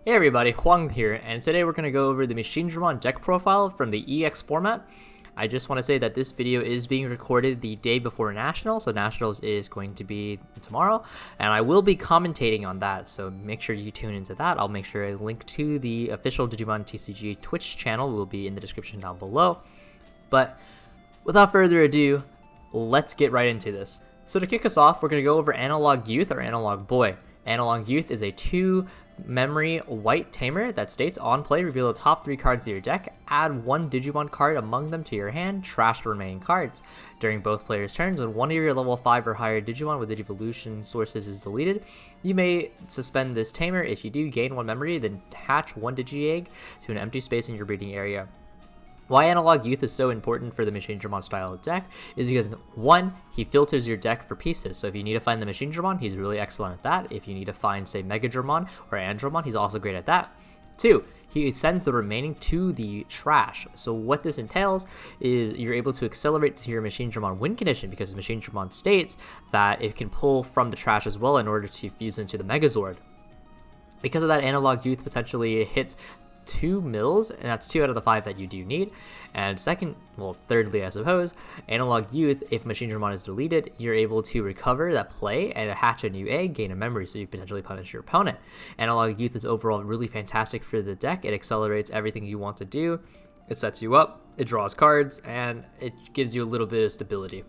Hey everybody, Hoang here, and today we're going to go over the Machinedramon deck profile from the EX format. I just want to say that this video is being recorded the day before Nationals, so Nationals is going to be tomorrow, and I will be commentating on that, so make sure you tune into that. I'll make sure a link to the official Digimon TCG Twitch channel will be in the description down below. But without further ado, let's get right into this. So to kick us off, we're going to go over Analog Youth or Analog Boy. Analog Youth is a 2-memory white tamer that states on play, reveal the top 3 cards of your deck, add 1 Digimon card among them to your hand, trash the remaining cards. During both players' turns, when one of your level 5 or higher Digimon with Digivolution sources is deleted, you may suspend this tamer. If you do, gain 1 memory, then hatch 1 Digi-Egg to an empty space in your breeding area. Why Analog Youth is so important for the Machinedramon style of deck is because 1, he filters your deck for pieces. So if you need to find the Machinedramon, he's really excellent at that. If you need to find, say, Megadramon or Andromon, he's also great at that. 2, he sends the remaining to the trash. So what this entails is you're able to accelerate to your Machinedramon win condition because Machinedramon states that it can pull from the trash as well in order to fuse into the Megazord. Because of that, Analog Youth potentially hits 2 mills, and that's 2 out of the 5 that you do need. And thirdly, I suppose, Analog Youth, if Machinedramon is deleted, you're able to recover that play and hatch a new egg, gain a memory, so you potentially punish your opponent. Analog Youth is overall really fantastic for the deck. It accelerates everything you want to do, it sets you up, it draws cards, and it gives you a little bit of stability.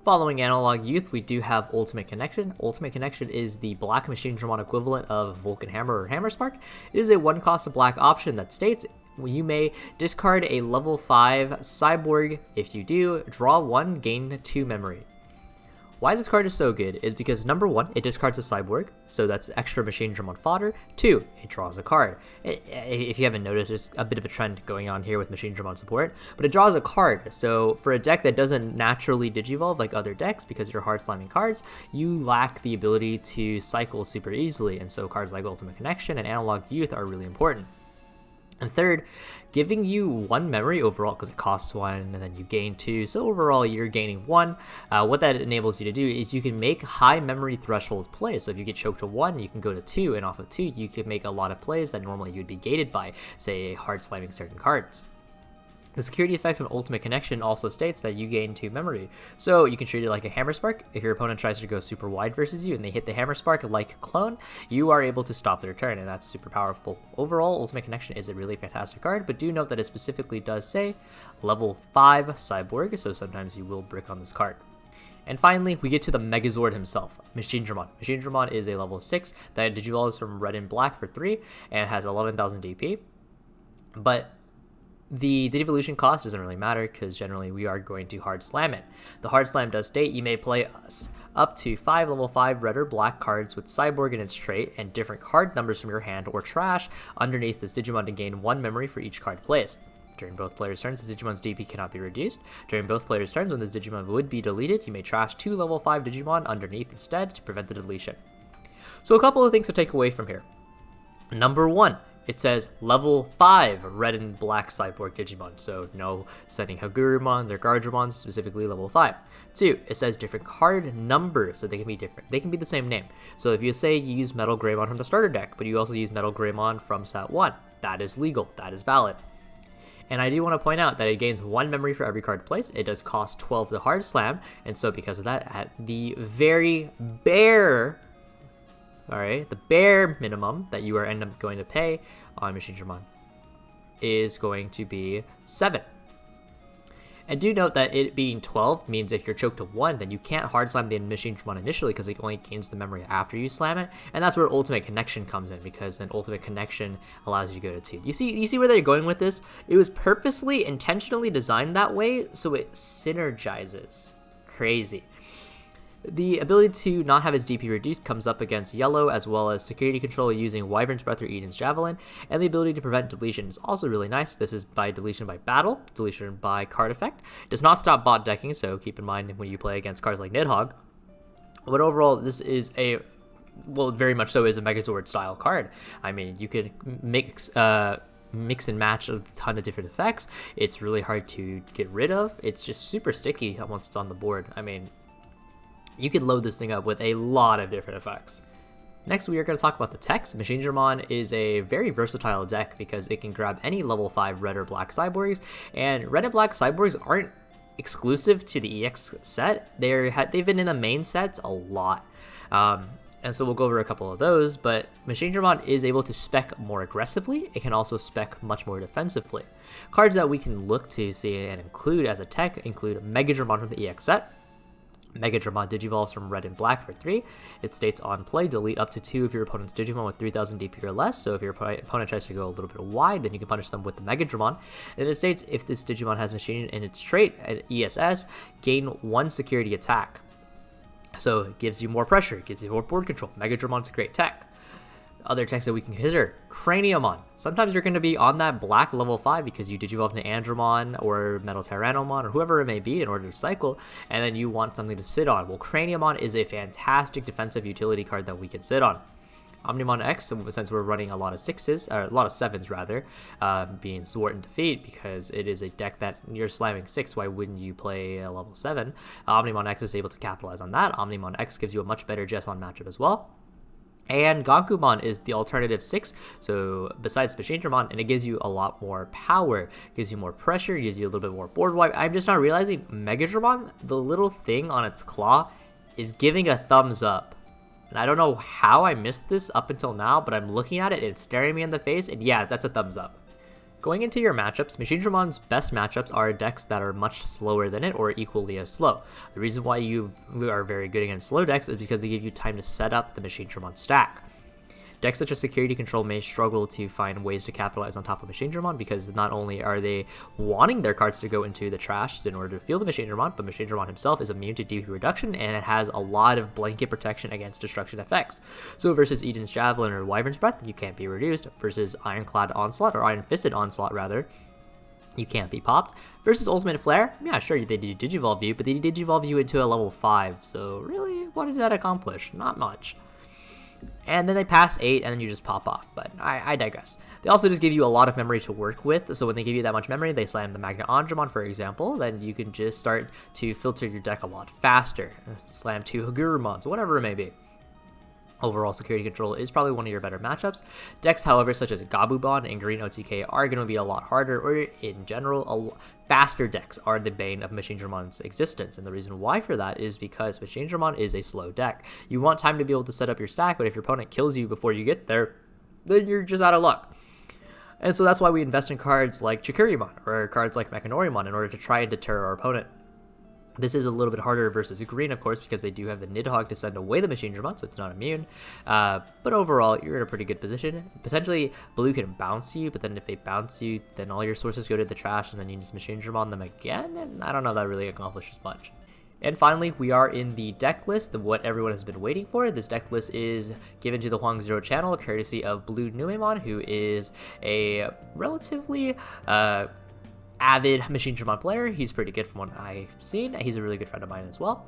Following Analog Youth, we do have Ultimate Connection. Ultimate Connection is the black Machinedramon equivalent of Vulcan Hammer or Hammer Spark. It is a 1-cost black option that states you may discard a level 5 Cyborg. If you do, draw 1, gain 2 memory. Why this card is so good is because number 1, it discards a Cyborg, so that's extra Machinedramon fodder. 2, it draws a card. If you haven't noticed, there's a bit of a trend going on here with Machinedramon support, but it draws a card. So for a deck that doesn't naturally Digivolve like other decks, because you're hard slamming cards, you lack the ability to cycle super easily, and so cards like Ultimate Connection and Analog Youth are really important. And third, giving you 1 memory overall because it costs 1 and then you gain 2, so overall you're gaining 1. What that enables you to do is you can make high memory threshold plays. So if you get choked to 1, you can go to 2, and off of 2 you can make a lot of plays that normally you'd be gated by, say, hard slamming certain cards. The security effect of Ultimate Connection also states that you gain 2 memory, so you can treat it like a Hammer Spark. If your opponent tries to go super wide versus you and they hit the Hammer Spark like clone, you are able to stop their turn, and that's super powerful. Overall, Ultimate Connection is a really fantastic card, but do note that it specifically does say level 5 Cyborg, so sometimes you will brick on this card. And finally, we get to the Megazord himself, Machinedramon. Machinedramon is a level 6 that digivolves from red and black for 3 and has 11,000 DP, but the Digivolution cost doesn't really matter because generally we are going to hard slam it. The hard slam does state you may play up to 5 level 5 red or black cards with Cyborg in its trait and different card numbers from your hand or trash underneath this Digimon to gain 1 memory for each card placed. During both players' turns, this Digimon's DP cannot be reduced. During both players' turns, when this Digimon would be deleted, you may trash 2 level 5 Digimon underneath instead to prevent the deletion. So a couple of things to take away from here. Number 1. It says level 5 red and black Cyborg Digimon, so no sending Hagurumons or Guardramons, specifically level 5. 2, it says different card numbers, so they can be different. They can be the same name. So if you say you use Metal Greymon from the starter deck, but you also use Metal Greymon from set 1, that is legal, that is valid. And I do want to point out that it gains 1 memory for every card placed. It does cost 12 to hard slam, and so because of that, at the very bare the bare minimum that you are end up going to pay on Machinedramon is going to be 7. And do note that it being 12 means if you're choked to 1, then you can't hard slam the Machinedramon initially because it only gains the memory after you slam it, and that's where Ultimate Connection comes in, because then Ultimate Connection allows you to go to 2. You see where they're going with this? It was purposely, intentionally designed that way so it synergizes. Crazy. The ability to not have its DP reduced comes up against yellow, as well as security control using Wyvern's Breath or Eden's Javelin, and the ability to prevent deletion is also really nice. This is by deletion by battle, deletion by card effect. It does not stop bot decking, so keep in mind when you play against cards like Nidhogg. But overall, this is very much so is a Megazord style card. I mean, you could mix and match a ton of different effects. It's really hard to get rid of. It's just super sticky once it's on the board. I mean, you could load this thing up with a lot of different effects. Next, we are going to talk about the techs. Machinedramon is a very versatile deck because it can grab any level 5 red or black cyborgs, and red and black cyborgs aren't exclusive to the EX set. They've been in the main sets a lot. And so we'll go over a couple of those, but Machinedramon is able to spec more aggressively. It can also spec much more defensively. Cards that we can look to see and include as a tech include Megadramon from the EX set. Megadramon digivolves from red and black for 3. It states on play, delete up to 2 of your opponent's Digimon with 3000 DP or less. So if your opponent tries to go a little bit wide, then you can punish them with the Megadramon. And it states if this Digimon has Machine in its trait at ESS, gain 1 security attack. So it gives you more pressure, it gives you more board control. Megadramon's a great tech. Other techs that we can consider, Craniumon. Sometimes you're going to be on that black level 5 because you digivolve into Andromon or Metal Tyrannomon or whoever it may be in order to cycle, and then you want something to sit on. Well, Craniumon is a fantastic defensive utility card that we can sit on. Omnimon X, since we're running a lot of 6s, or a lot of 7s rather, being Sword and Defeat, because it is a deck that you're slamming 6, why wouldn't you play a level 7? Omnimon X is able to capitalize on that. Omnimon X gives you a much better Jessamon matchup as well. And Gonkumon is the alternative 6, so besides Machinedramon, and it gives you a lot more power, gives you more pressure, gives you a little bit more board wipe. I'm just not realizing Megadramon, the little thing on its claw, is giving a thumbs up. And I don't know how I missed this up until now, but I'm looking at it and it's staring me in the face, and yeah, that's a thumbs up. Going into your matchups, Machinedramon's best matchups are decks that are much slower than it or equally as slow. The reason why you are very good against slow decks is because they give you time to set up the Machinedramon stack. Decks such as Security Control may struggle to find ways to capitalize on top of Machinedramon because not only are they wanting their cards to go into the trash in order to field the Machinedramon, but Machinedramon himself is immune to DP reduction and it has a lot of blanket protection against destruction effects. So versus Eden's Javelin or Wyvern's Breath, you can't be reduced. Versus Ironclad Onslaught, or Iron Fisted Onslaught rather, you can't be popped. Versus Ultimate Flare, yeah, sure, they did Digivolve you, but they Digivolve you into a level 5. So really, what did that accomplish? Not much. And then they pass 8, and then you just pop off, but I digress. They also just give you a lot of memory to work with, so when they give you that much memory, they slam the Magna Andromon, for example, then you can just start to filter your deck a lot faster. Slam 2 Hagurumons, whatever it may be. Overall, Security Control is probably one of your better matchups. Decks, however, such as Gabubon and Green OTK are going to be a lot harder, or in general, faster decks are the bane of Machinedramon's existence. And the reason why for that is because Machinedramon is a slow deck. You want time to be able to set up your stack, but if your opponent kills you before you get there, then you're just out of luck. And so that's why we invest in cards like Chikurimon or cards like Mechanorimon in order to try and deter our opponent. This is a little bit harder versus Green, of course, because they do have the Nidhogg to send away the Machinedramon, so it's not immune. But overall, you're in a pretty good position. Potentially, Blue can bounce you, but then if they bounce you, then all your sources go to the trash, and then you just Machinedramon them again, and I don't know if that really accomplishes much. And finally, we are in the deck list, what everyone has been waiting for. This deck list is given to the Hoang Zero channel, courtesy of Blue Numemon, who is a relatively avid Machinedramon player. He's pretty good from what I've seen. He's a really good friend of mine as well.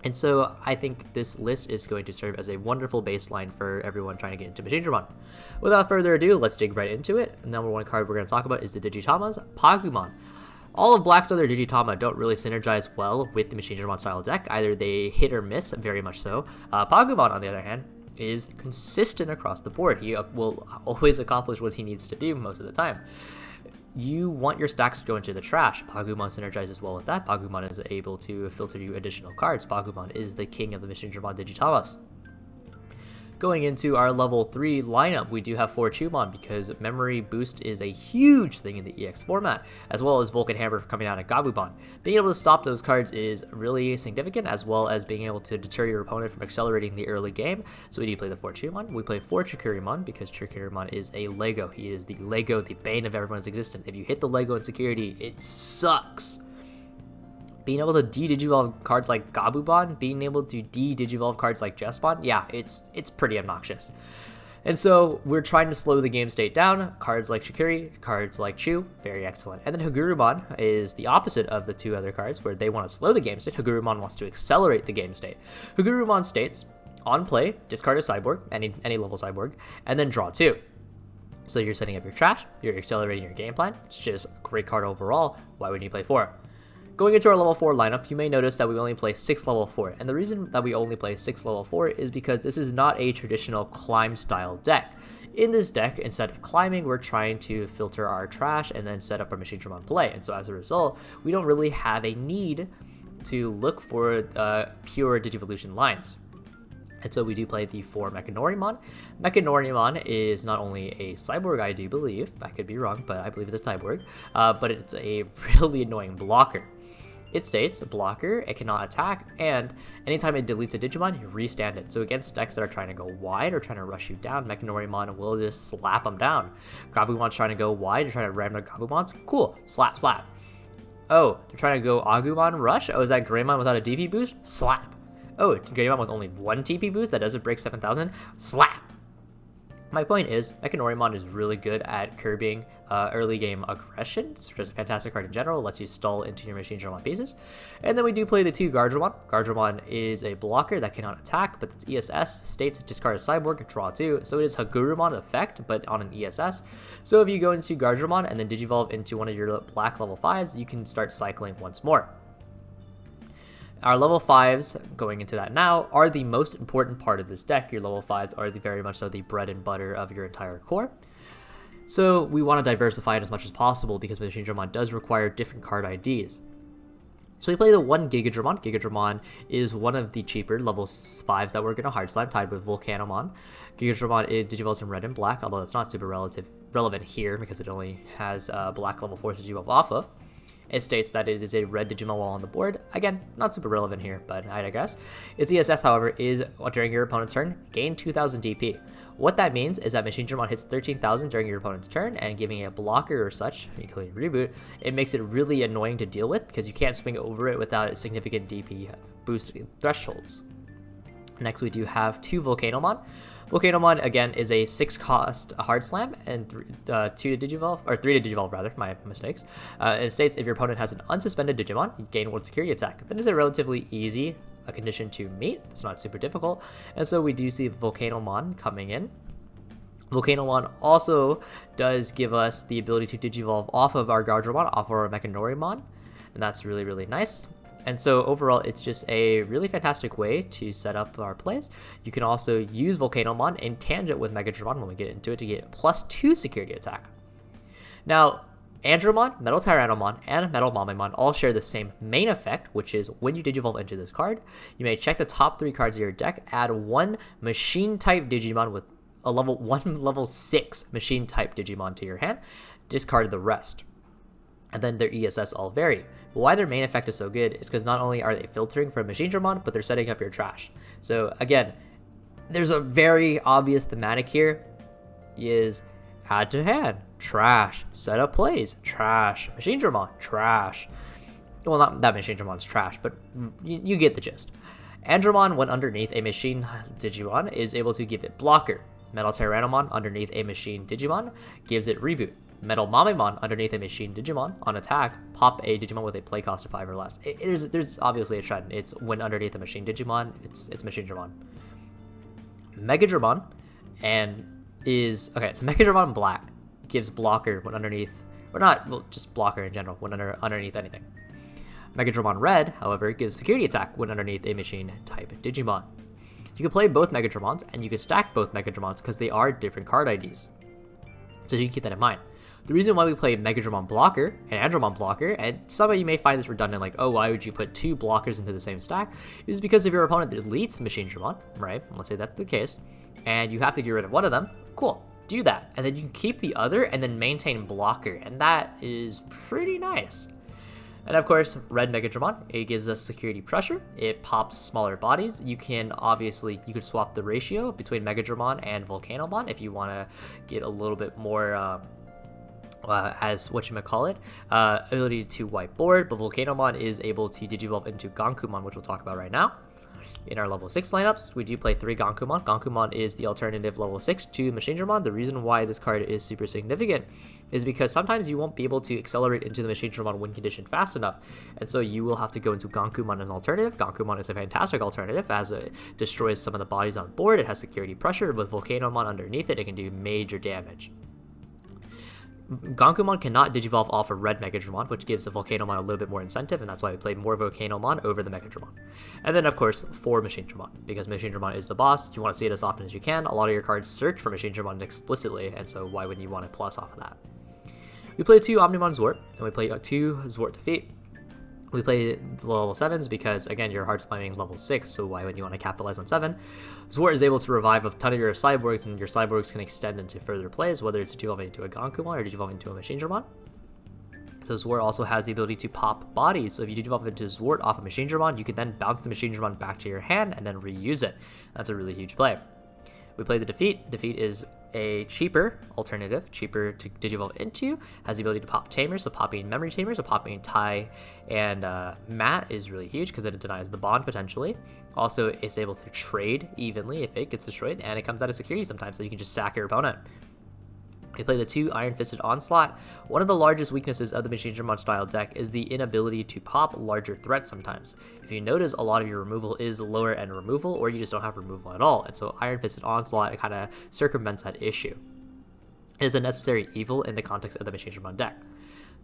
And so I think this list is going to serve as a wonderful baseline for everyone trying to get into Machinedramon. Without further ado, let's dig right into it. The number one card we're going to talk about is the Digitamas, Pagumon. All of Black's other Digitama don't really synergize well with the Machinedramon style deck. Either they hit or miss, very much so. Pagumon, on the other hand, is consistent across the board. He will always accomplish what he needs to do most of the time. You want your stacks to go into the trash. Pagumon synergizes well with that. Pagumon is able to filter you additional cards. Pagumon is the king of the Machinedramon Digitamas. Going into our level 3 lineup, we do have 4 Chumon because memory boost is a huge thing in the EX format, as well as Vulcan Hammer coming out of Gabubon. Being able to stop those cards is really significant, as well as being able to deter your opponent from accelerating the early game. So we do play the 4 Chumon. We play 4 Chikurimon because Chikurimon is a Lego. He is the Lego, the bane of everyone's existence. If you hit the Lego in security, it sucks. Being able to de-digivolve cards like Gabubon, being able to de-digivolve cards like Jessamon, yeah, it's pretty obnoxious. And so we're trying to slow the game state down. Cards like Shikiri, cards like Chu, very excellent. And then Hagurumon is the opposite of the 2 other cards where they want to slow the game state. Hagurumon wants to accelerate the game state. Hagurumon states, on play, discard a cyborg, any level cyborg, and then draw 2. So you're setting up your trash, you're accelerating your game plan. It's just a great card overall. Why wouldn't you play 4? Going into our level 4 lineup, you may notice that we only play 6 level 4, and the reason that we only play 6 level 4 is because this is not a traditional climb style deck. In this deck, instead of climbing, we're trying to filter our trash and then set up our Machinedramon play, and so as a result, we don't really have a need to look for pure Digivolution lines. And so we do play the 4 Machinedramon. Machinedramon is not only a cyborg, I do believe. I could be wrong, but I believe it's a cyborg. But it's a really annoying blocker. It states, blocker, it cannot attack, and anytime it deletes a Digimon, you restand it. So against decks that are trying to go wide or trying to rush you down, Machinedramon will just slap them down. Gabumon's trying to go wide, you're trying to ram their Gabumons, cool, slap, slap. Oh, they're trying to go Agumon rush? Oh, is that Greymon without a DP boost? Slap. Oh, Greymon with only 1 TP boost that doesn't break 7,000? Slap! My point is, Machinedramon is really good at curbing early game aggression. It's just a fantastic card in general. It lets you stall into your Machinedramon pieces. And then we do play the 2 Guardramon. Guardramon is a blocker that cannot attack, but its ESS states discard a cyborg, draw 2. So it is Hagurumon effect, but on an ESS. So if you go into Guardramon and then Digivolve into one of your black level 5s, you can start cycling once more. Our level 5s, going into that now, are the most important part of this deck. Your level 5s are very much so the bread and butter of your entire core. So we want to diversify it as much as possible because Machinedramon does require different card IDs. So we play the 1 Gigadramon. Gigadramon is one of the cheaper level 5s that we're going to hard slap, tied with Volcanomon. Gigadramon, it digivolves in red and black, although it's not super relevant here because it only has black level 4s to digivolve off of. It states that it is a red Digimon while on the board. Again, not super relevant here, but I digress. Its ESS, however, is during your opponent's turn, gain 2,000 DP. What that means is that Machinedramon hits 13,000 during your opponent's turn, and giving a blocker or such, including reboot, it makes it really annoying to deal with because you can't swing over it without significant DP boost thresholds. Next, we do have 2 Volcanomon. Volcanomon, again, is a 6 cost hard slam and 2 to digivolve, or 3 to digivolve rather, my mistakes. And it states if your opponent has an unsuspended Digimon, you gain 1 security attack. That is a relatively easy condition to meet. It's not super difficult. And so we do see Volcanomon coming in. Volcanomon also does give us the ability to digivolve off of our Guardramon, off of our Machinedramon, and that's really, really nice. And so overall, it's just a really fantastic way to set up our plays. You can also use Volcanomon in tangent with Megadramon when we get into it to get +2 security attack. Now, Andromon, Metal Tyrannomon, and Metal Mamemon all share the same main effect, which is when you digivolve into this card, you may check the top 3 cards of your deck, add 1 machine-type Digimon with a level 6 machine-type Digimon to your hand, discard the rest. And then their ESS all vary. Why their main effect is so good is because not only are they filtering for Machinedramon, but they're setting up your trash. So again, there's a very obvious thematic here, is add to hand, trash, set up plays, trash, Machinedramon, trash. Well, not that Machinedramon's trash, but you get the gist. Andromon, when underneath a machine Digimon, is able to give it blocker. Metal Tyrannomon, underneath a machine Digimon, gives it reboot. Metal Mamemon, underneath a machine Digimon, on attack, pop a Digimon with a play cost of 5 or less. There's obviously a trend. It's when underneath a machine Digimon, it's Machinedramon. Megadramon so Megadramon Black gives blocker when underneath, or not, well, just blocker in general, when underneath anything. Megadramon Red, however, gives security attack when underneath a machine type Digimon. You can play both Megadramons, and you can stack both Megadramons because they are different card IDs. So you can keep that in mind. The reason why we play Megadramon Blocker and Andromon Blocker, and some of you may find this redundant, like, oh, why would you put 2 blockers into the same stack, is because if your opponent deletes Machinedramon, right, let's say that's the case, and you have to get rid of one of them, cool, do that, and then you can keep the other and then maintain blocker, and that is pretty nice. And of course, Red Megadramon, it gives us security pressure, it pops smaller bodies. You can swap the ratio between Megadramon and Volcanomon if you want to get a little bit more ability to wipe board, but Volcanomon is able to digivolve into Gankumon, which we'll talk about right now. In our level 6 lineups, we do play 3 Gankumon. Gankumon is the alternative level 6 to Machinedramon. The reason why this card is super significant is because sometimes you won't be able to accelerate into the Machinedramon win condition fast enough, and so you will have to go into Gankumon as an alternative. Gankumon is a fantastic alternative as it destroys some of the bodies on board. It has security pressure. With Volcanomon underneath it, it can do major damage. Gankumon cannot digivolve off a red Machinedramon, which gives a Volcanomon a little bit more incentive, and that's why we played more Volcanomon over the Machinedramon. And then, of course, for Machinedramon, because Machinedramon is the boss, you want to see it as often as you can. A lot of your cards search for Machinedramon explicitly, and so why wouldn't you want to plus off of that? We played 2 Omnimon Zwart, and we played 2 Zwart Defeat. We play the level 7s because, again, your hard slamming level 6, so why would you want to capitalize on 7? Zwart is able to revive a ton of your cyborgs, and your cyborgs can extend into further plays, whether it's devolving into a Gankumon or devolving into a Machinedramon. So Zwart also has the ability to pop bodies, so if you devolve into Zwart off a Machinedramon, you can then bounce the Machinedramon back to your hand and then reuse it. That's a really huge play. We play the Defeat. Defeat is a cheaper alternative, cheaper to digivolve into, has the ability to pop Tamer, so popping Memory Tamer, so popping Tai and Matt is really huge because it denies the bond potentially. Also, it's able to trade evenly if it gets destroyed, and it comes out of security sometimes, so you can just sack your opponent. We play the 2 Iron Fisted Onslaught. One of the largest weaknesses of the Machinedramon style deck is the inability to pop larger threats sometimes. If you notice, a lot of your removal is lower end removal, or you just don't have removal at all, and so Iron Fisted Onslaught kind of circumvents that issue. It is a necessary evil in the context of the Machinedramon deck.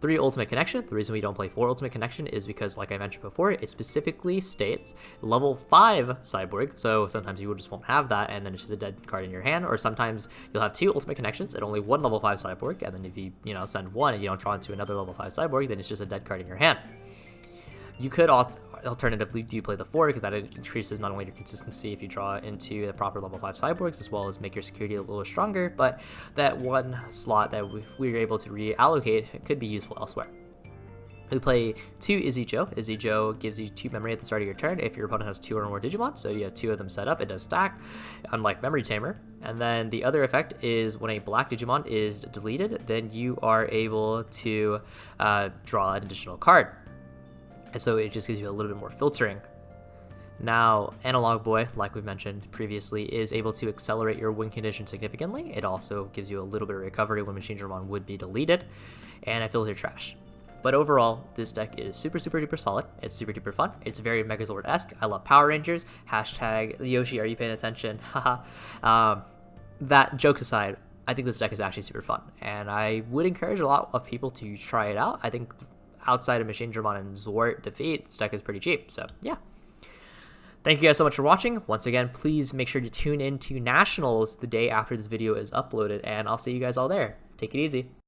3 Ultimate Connection. The reason we don't play 4 Ultimate Connection is because, like I mentioned before, it specifically states level 5 Cyborg, so sometimes you just won't have that, and then it's just a dead card in your hand, or sometimes you'll have 2 Ultimate Connections and only 1 level 5 Cyborg, and then if you, send 1 and you don't draw into another level 5 Cyborg, then it's just a dead card in your hand. You could alternatively do play the 4 because that increases not only your consistency if you draw into the proper level 5 cyborgs, as well as make your security a little stronger, but that 1 slot that we were able to reallocate could be useful elsewhere. We play 2 Izzy-Jo. Izzy-Jo gives you 2 memory at the start of your turn if your opponent has 2 or more Digimon, so you have 2 of them set up, it does stack, unlike Memory Tamer. And then the other effect is when a black Digimon is deleted, then you are able to draw an additional card. And so it just gives you a little bit more filtering. Now, Analog Boy, like we've mentioned previously, is able to accelerate your win condition significantly. It also gives you a little bit of recovery when Machinedramon would be deleted, and it fills your trash. But overall, this deck is super duper solid. It's super duper fun. It's very Megazord-esque. I love Power Rangers. Hashtag Yoshi, are you paying attention? Haha. That jokes aside, I think this deck is actually super fun, and I would encourage a lot of people to try it out. I think outside of Machinedramon and Zwart Defeat, this deck is pretty cheap, so yeah. Thank you guys so much for watching. Once again, please make sure to tune in to Nationals the day after this video is uploaded, and I'll see you guys all there. Take it easy.